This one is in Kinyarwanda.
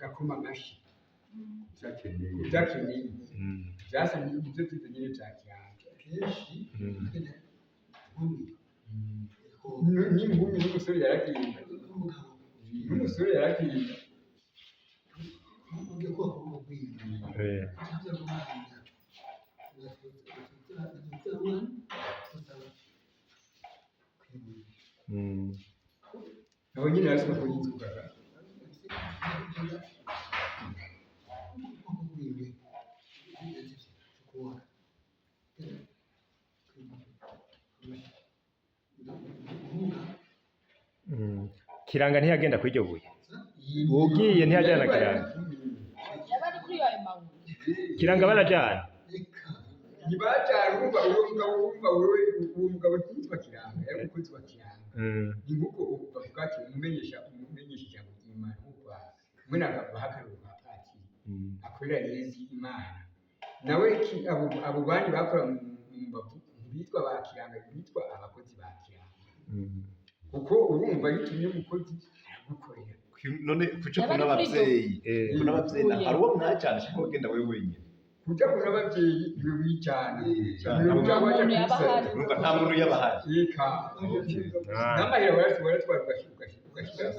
gakoma amashi cyakeneye byasa n'ibyo tutegereje cya kiranga kenshi n'inkumi n'umusore yaragiye n'umusore yaragiye nabo nyine yarasoma ko yinzuka Kiranga ntiyagenda kuri iryo buye ugiye ntiyajyana Kiranga yabari kuri ayo mabuye Kiranga barajyana ntibajyana urumva wowe uwo mugabo ntiyitwa Kiranga yari umukozi wa Kiranga ni nk'uko bavuga ati umumenyesha ijambo ry'Imana nk'uko hamwe n'agahakaruro ka Patiri akorera Yezu Imana nawe abo bandi bakora mu mbavu bitwa ba Kiranga bitwa abakozi ba Kiranga kuko urumva yitumye umukozi aragukorera none kuca kuna abavyeyi hari uwo mwacana cyangwa ugenda wewe wenyine kuja kuna abavyeyi niwe wicana nta muntu yabahari yeka n'amahera waratwara ugashira